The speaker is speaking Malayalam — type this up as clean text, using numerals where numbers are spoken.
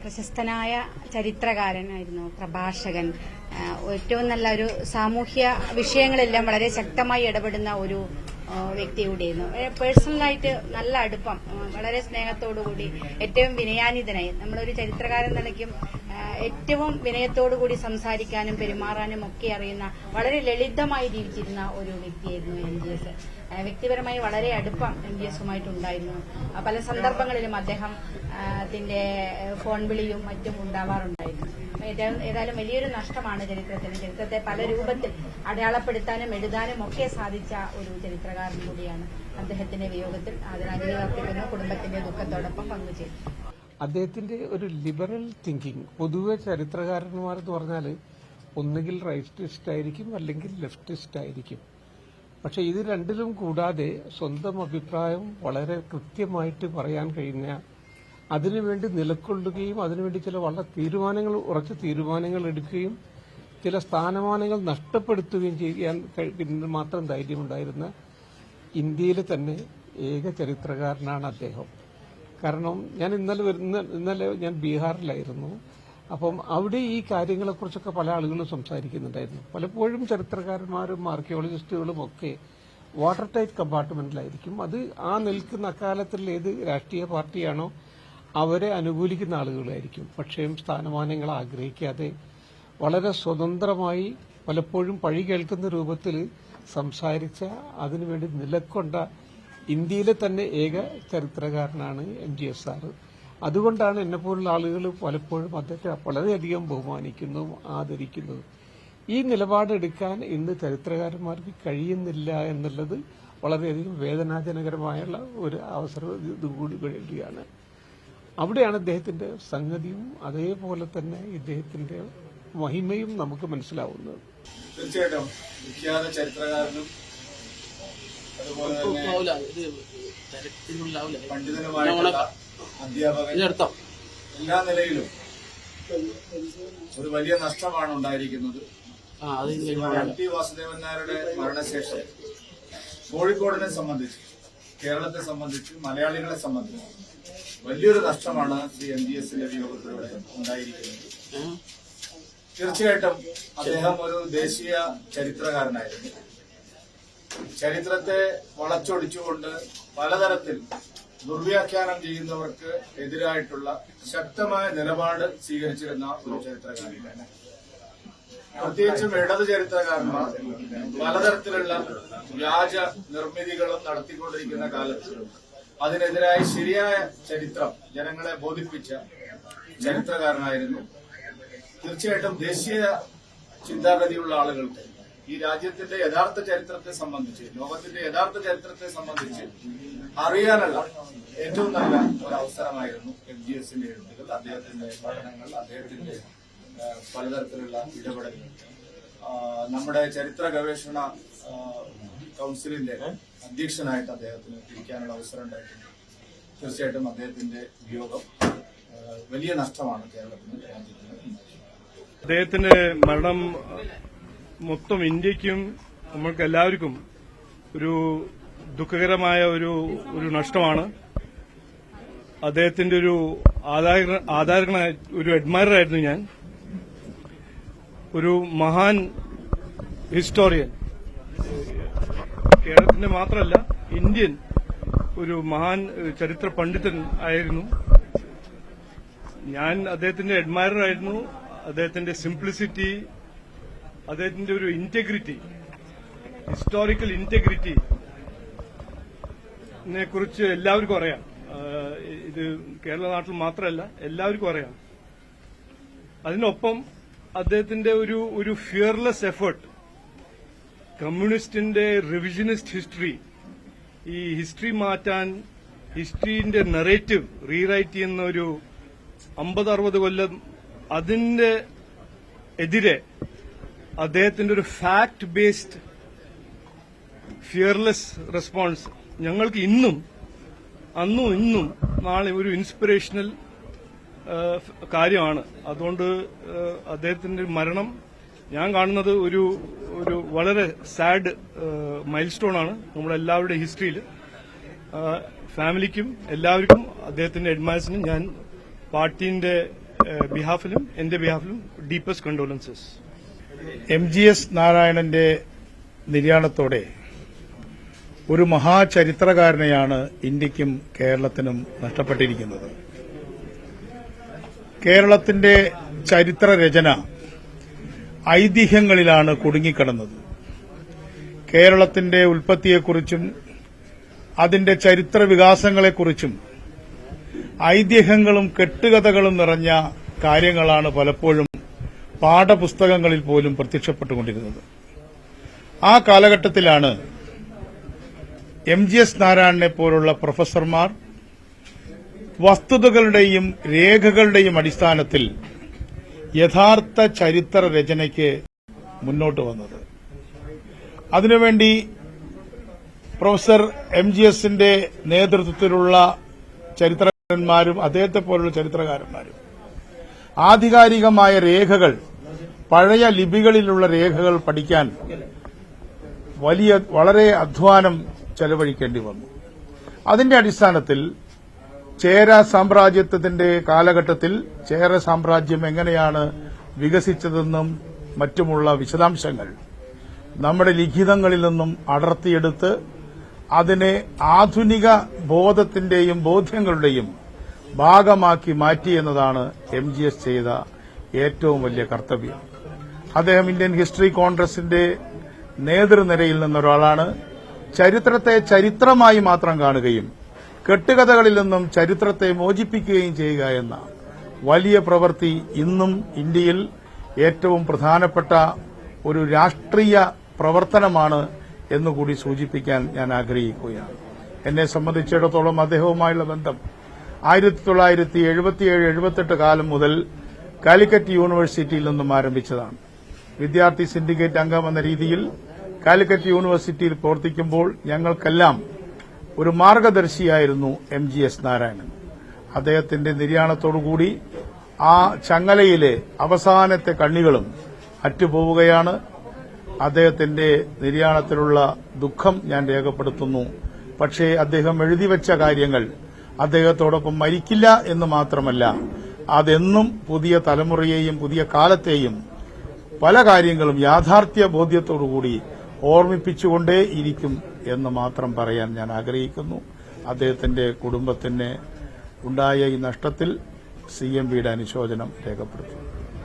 പ്രശസ്തനായ ചരിത്രകാരനായിരുന്നു, പ്രഭാഷകൻ, ഏറ്റവും നല്ല ഒരു സാമൂഹ്യ വിഷയങ്ങളെല്ലാം വളരെ ശക്തമായി ഇടപെടുന്ന ഒരു വ്യക്തി കൂടിയായിരുന്നു. പേഴ്സണലായിട്ട് നല്ല അടുപ്പം, വളരെ സ്നേഹത്തോടുകൂടി, ഏറ്റവും വിനയാനിതനായി, നമ്മളൊരു ചരിത്രകാരൻ നിലയ്ക്കും ഏറ്റവും വിനയത്തോടുകൂടി സംസാരിക്കാനും പെരുമാറാനും ഒക്കെ അറിയുന്ന, വളരെ ലളിതമായി ജീവിച്ചിരുന്ന ഒരു വ്യക്തിയായിരുന്നു MGS. വ്യക്തിപരമായി വളരെ അടുപ്പം MGSുമായിട്ടുണ്ടായിരുന്നു. പല സന്ദർഭങ്ങളിലും അദ്ദേഹത്തിന്റെ ഫോൺ വിളിയും മറ്റും ഉണ്ടാവാറുണ്ടായിരുന്നു. ഏതായാലും വലിയൊരു നഷ്ടമാണ് ചരിത്രത്തിന്. ചരിത്രത്തെ പല രൂപത്തിൽ അടയാളപ്പെടുത്താനും എഴുതാനും ഒക്കെ സാധിച്ച ഒരു ചരിത്രകാരൻ കൂടിയാണ്. അദ്ദേഹത്തിന്റെ വിയോഗത്തിൽ ആദരാഞ്ജലി അർപ്പിക്കുന്ന കുടുംബത്തിന്റെ ദുഃഖത്തോടൊപ്പം പങ്കുചേരും. അദ്ദേഹത്തിന്റെ ഒരു ലിബറൽ തിങ്കിങ്, പൊതുവെ ചരിത്രകാരന്മാരെന്ന് പറഞ്ഞാൽ ഒന്നുകിൽ റൈറ്റിസ്റ്റ് ആയിരിക്കും അല്ലെങ്കിൽ ലെഫ്റ്റിസ്റ്റ് ആയിരിക്കും. പക്ഷെ ഇത് രണ്ടിലും കൂടാതെ സ്വന്തം അഭിപ്രായം വളരെ കൃത്യമായിട്ട് പറയാൻ കഴിഞ്ഞ, അതിനുവേണ്ടി നിലകൊള്ളുകയും അതിനുവേണ്ടി ചില വളരെ ഉറച്ച തീരുമാനങ്ങൾ എടുക്കുകയും ചില സ്ഥാനമാനങ്ങൾ നഷ്ടപ്പെടുത്തുകയും ചെയ്യാൻ മാത്രം ധൈര്യമുണ്ടായിരുന്ന ഇന്ത്യയിലെ തന്നെ ഏക ചരിത്രകാരനാണ് അദ്ദേഹം. കാരണം ഞാൻ ഇന്നലെ ഞാൻ ബീഹാറിലായിരുന്നു. അപ്പം അവിടെ ഈ കാര്യങ്ങളെക്കുറിച്ചൊക്കെ പല ആളുകളും സംസാരിക്കുന്നുണ്ടായിരുന്നു. പലപ്പോഴും ചരിത്രകാരന്മാരും ആർക്കിയോളജിസ്റ്റുകളും ഒക്കെ വാട്ടർ ടൈറ്റ് കമ്പാർട്ട്മെന്റിലായിരിക്കും. അത് ആ നിൽക്കുന്ന അക്കാലത്തിൽ ഏത് രാഷ്ട്രീയ പാർട്ടിയാണോ അവരെ അനുകൂലിക്കുന്ന ആളുകളായിരിക്കും. പക്ഷേ സ്ഥാനമാനങ്ങൾ ആഗ്രഹിക്കാതെ വളരെ സ്വതന്ത്രമായി, പലപ്പോഴും പഴി കേൾക്കുന്ന രൂപത്തിൽ സംസാരിച്ച, അതിനുവേണ്ടി നിലകൊണ്ട ഇന്ത്യയിലെ തന്നെ ഏക ചരിത്രകാരനാണ് MGS സാറ്. അതുകൊണ്ടാണ് എന്നെപ്പോലുള്ള ആളുകൾ പലപ്പോഴും അദ്ദേഹത്തെ വളരെയധികം ബഹുമാനിക്കുന്നതും ആദരിക്കുന്നതും. ഈ നിലപാടെടുക്കാൻ ഇന്ന് ചരിത്രകാരന്മാർക്ക് കഴിയുന്നില്ല എന്നുള്ളത് വളരെയധികം വേദനാജനകരമായുള്ള ഒരു അവസരം ഇതുകൂടി കഴിയുകയാണ്. അവിടെയാണ് ഇദ്ദേഹത്തിന്റെ സംഗതിയും അതേപോലെ തന്നെ ഇദ്ദേഹത്തിന്റെ മഹിമയും നമുക്ക് മനസ്സിലാവുന്നത്. തീർച്ചയായിട്ടും വിഖ്യാത ചരിത്രകാരനും അതുപോലെ തന്നെ പണ്ഡിതനുമായിട്ടുള്ള അധ്യാപകൻ, എല്ലാ നിലയിലും ഒരു വലിയ നഷ്ടമാണ് ഉണ്ടായിരിക്കുന്നത്. MT വാസുദേവൻ നായരുടെ മരണശേഷം കോഴിക്കോടിനെ സംബന്ധിച്ച്, കേരളത്തെ സംബന്ധിച്ച്, മലയാളികളെ സംബന്ധിച്ച് വലിയൊരു നഷ്ടമാണ് ശ്രീ MGSന്റെ വിയോഗത്തിലൂടെ ഉണ്ടായിരിക്കുന്നത്. തീർച്ചയായിട്ടും അദ്ദേഹം ഒരു ദേശീയ ചരിത്രകാരനായിരുന്നു. ചരിത്രത്തെ വളച്ചൊടിച്ചുകൊണ്ട് പലതരത്തിൽ ദുർവ്യാഖ്യാനം ചെയ്യുന്നവർക്ക് എതിരായിട്ടുള്ള ശക്തമായ നിലപാട് സ്വീകരിച്ചിരുന്ന ഒരു ചരിത്രകാരനാണ്. പ്രത്യേകിച്ചും ഇടത് ചരിത്രകാരന്മാർ പലതരത്തിലുള്ള വ്യാജ നിർമ്മിതികളും നടത്തിക്കൊണ്ടിരിക്കുന്ന കാലത്ത് അതിനെതിരായി ശരിയായ ചരിത്രം ജനങ്ങളെ ബോധിപ്പിച്ച ചരിത്രകാരനായിരുന്നു. തീർച്ചയായിട്ടും ദേശീയ ചിന്താഗതിയുള്ള ആളുകൾക്ക് ഈ രാജ്യത്തിന്റെ യഥാർത്ഥ ചരിത്രത്തെ സംബന്ധിച്ച്, ലോകത്തിന്റെ യഥാർത്ഥ ചരിത്രത്തെ സംബന്ധിച്ച് അറിയാനുള്ള ഏറ്റവും നല്ല ഒരു അവസരമായിരുന്നു MGSന്റെ എഴുത്തുകൾ, അദ്ദേഹത്തിന്റെ പഠനങ്ങൾ, അദ്ദേഹത്തിന്റെ പലതരത്തിലുള്ള ഇടപെടലുകൾ. നമ്മുടെ ചരിത്ര ഗവേഷണ കൌൺസിലിന്റെ അധ്യക്ഷനായിട്ട് അദ്ദേഹത്തിന് ഇരിക്കാനുള്ള അവസരം ഉണ്ടായിട്ടുണ്ട്. തീർച്ചയായിട്ടും അദ്ദേഹത്തിന്റെ വിയോഗം വലിയ നഷ്ടമാണ് കേരളത്തിന്, രാജ്യത്തിന്. അദ്ദേഹത്തിന്റെ മരണം മൊത്തം ഇന്ത്യക്കും നമ്മൾക്ക് എല്ലാവർക്കും ഒരു ദുഃഖകരമായ ഒരു നഷ്ടമാണ്. അദ്ദേഹത്തിന്റെ ഒരു ആധാരകനായ ഒരു അഡ്മയറായിരുന്നു ഞാൻ. ഒരു മഹാൻ ഹിസ്റ്റോറിയൻ, കേരളത്തിന്റെ മാത്രമല്ല ഇന്ത്യൻ ഒരു മഹാൻ ചരിത്ര പണ്ഡിതൻ ആയിരുന്നു. ഞാൻ അദ്ദേഹത്തിന്റെ അഡ്മയറായിരുന്നു. അദ്ദേഹത്തിന്റെ സിംപ്ലിസിറ്റി, അദ്ദേഹത്തിന്റെ ഒരു ഇന്റഗ്രിറ്റി, ഹിസ്റ്റോറിക്കൽ ഇന്റഗ്രിറ്റി കുറിച്ച് എല്ലാവർക്കും അറിയാം. ഇത് കേരള നാട്ടിൽ മാത്രമല്ല, എല്ലാവർക്കും അറിയാം. അതിനൊപ്പം അദ്ദേഹത്തിന്റെ ഒരു ഫിയർലെസ് എഫേർട്ട്, കമ്മ്യൂണിസ്റ്റിന്റെ റിവിഷനിസ്റ്റ് ഹിസ്റ്ററി, ഈ ഹിസ്റ്ററി മാറ്റാൻ, ഹിസ്റ്ററിന്റെ നെറേറ്റീവ് റീറൈറ്റ് ചെയ്യുന്ന ഒരു 50-60 കൊല്ലം, അതിന്റെ എതിരെ അദ്ദേഹത്തിന്റെ ഒരു ഫാക്ട് ബേസ്ഡ് ഫിയർലെസ് റെസ്പോൺസ് ഞങ്ങൾക്ക് ഇന്നും നാളെ ഒരു ഇൻസ്പിറേഷണൽ കാര്യമാണ്. അതുകൊണ്ട് അദ്ദേഹത്തിന്റെ മരണം ഞാൻ കാണുന്നത് ഒരു വളരെ സാഡ് മൈൽ സ്റ്റോൺ ആണ് നമ്മുടെ എല്ലാവരുടെ ഹിസ്റ്ററിയിൽ. ഫാമിലിക്കും എല്ലാവർക്കും അദ്ദേഹത്തിന്റെ അഡ്മയർസിനും ഞാൻ പാർട്ടിന്റെ ബിഹാഫിലും എന്റെ ബിഹാഫിലും ഡീപ്പസ്റ്റ് കണ്ടോലൻസസ്. MGS നാരായണന്റെ നിര്യാണത്തോടെ ഒരു മഹാചരിത്രകാരനെയാണ് ഇന്ത്യക്കും കേരളത്തിനും നഷ്ടപ്പെട്ടിരിക്കുന്നത്. കേരളത്തിന്റെ ചരിത്രരചന ഐതിഹ്യങ്ങളിലാണ് കുടുങ്ങിക്കിടന്നത്. കേരളത്തിന്റെ ഉൽപ്പത്തിയെക്കുറിച്ചും അതിന്റെ ചരിത്ര വികാസങ്ങളെക്കുറിച്ചും ഐതിഹ്യങ്ങളും കെട്ടുകഥകളും നിറഞ്ഞ കാര്യങ്ങളാണ് പലപ്പോഴും പാഠപുസ്തകങ്ങളിൽ പോലും പ്രത്യക്ഷപ്പെട്ടുകൊണ്ടിരുന്നത്. ആ കാലഘട്ടത്തിലാണ് MGS നാരായണനെ പോലുള്ള പ്രൊഫസർമാർ വസ്തുതകളുടെയും രേഖകളുടെയും അടിസ്ഥാനത്തിൽ യഥാർത്ഥ ചരിത്ര രചനയ്ക്ക് മുന്നോട്ട് വന്നത്. അതിനുവേണ്ടി പ്രൊഫസർ MGSന്റെ നേതൃത്വത്തിലുള്ള ചരിത്രകാരന്മാരും അദ്ദേഹത്തെ പോലുള്ള ചരിത്രകാരന്മാരും ആധികാരികമായ രേഖകൾ, പഴയ ലിപികളിലുള്ള രേഖകൾ പഠിക്കാൻ വളരെ അധ്വാനം ചെലവഴിക്കേണ്ടി വന്നു. അതിന്റെ അടിസ്ഥാനത്തിൽ ചേര സാമ്രാജ്യത്തിന്റെ കാലഘട്ടത്തിൽ ചേര സാമ്രാജ്യം എങ്ങനെയാണ് വികസിച്ചതെന്നും മറ്റുമുള്ള വിശദാംശങ്ങൾ നമ്മുടെ ലിഖിതങ്ങളിൽ നിന്നും അടർത്തിയെടുത്ത് അതിനെ ആധുനിക ബോധത്തിന്റെയും ബോധ്യങ്ങളുടെയും ഭാഗമാക്കി മാറ്റി എന്നതാണ് MGS ചെയ്ത ഏറ്റവും വലിയ കർത്തവ്യം. അദ്ദേഹം ഇന്ത്യൻ ഹിസ്റ്ററി കോൺഗ്രസിന്റെ നേതൃനിരയിൽ നിന്നൊരാളാണ്. ചരിത്രത്തെ ചരിത്രമായി മാത്രം കാണുകയും കെട്ടുകഥകളിൽ നിന്നും ചരിത്രത്തെ മോചിപ്പിക്കുകയും ചെയ്യുക എന്ന വലിയ പ്രവൃത്തി ഇന്നും ഇന്ത്യയിൽ ഏറ്റവും പ്രധാനപ്പെട്ട ഒരു രാഷ്ട്രീയ പ്രവർത്തനമാണ് എന്നുകൂടി സൂചിപ്പിക്കാൻ ഞാൻ ആഗ്രഹിക്കുകയാണ്. എന്നെ സംബന്ധിച്ചിടത്തോളം അദ്ദേഹവുമായുള്ള ബന്ധം 1977-78 കാലം മുതൽ കാലിക്കറ്റ് യൂണിവേഴ്സിറ്റിയിൽ നിന്നും ആരംഭിച്ചതാണ്. വിദ്യാർത്ഥി സിൻഡിക്കേറ്റ് അംഗമെന്ന രീതിയിൽ കാലിക്കറ്റ് യൂണിവേഴ്സിറ്റിയിൽ പ്രവർത്തിക്കുമ്പോൾ ഞങ്ങൾക്കെല്ലാം ഒരു മാർഗദർശിയായിരുന്നു MGS നാരായണൻ. അദ്ദേഹത്തിന്റെ നിര്യാണത്തോടുകൂടി ആ ചങ്ങലയിലെ അവസാനത്തെ കണ്ണികളും അറ്റുപോവുകയാണ്. അദ്ദേഹത്തിന്റെ നിര്യാണത്തിലുള്ള ദുഃഖം ഞാൻ രേഖപ്പെടുത്തുന്നു. പക്ഷേ അദ്ദേഹം എഴുതിവെച്ച കാര്യങ്ങൾ അദ്ദേഹത്തോടൊപ്പം മരിക്കില്ല എന്ന് മാത്രമല്ല, അതെന്നും പുതിയ തലമുറയെയും പുതിയ കാലത്തെയും പല കാര്യങ്ങളും യാഥാർത്ഥ്യ ബോധ്യത്തോടുകൂടി ഓർമ്മിപ്പിച്ചുകൊണ്ടേയിരിക്കും എന്ന് മാത്രം പറയാൻ ഞാൻ ആഗ്രഹിക്കുന്നു. അദ്ദേഹത്തിന്റെ കുടുംബത്തിന് ഉണ്ടായ ഈ നഷ്ടത്തിൽ CMBയുടെ അനുശോചനം രേഖപ്പെടുത്തുന്നു.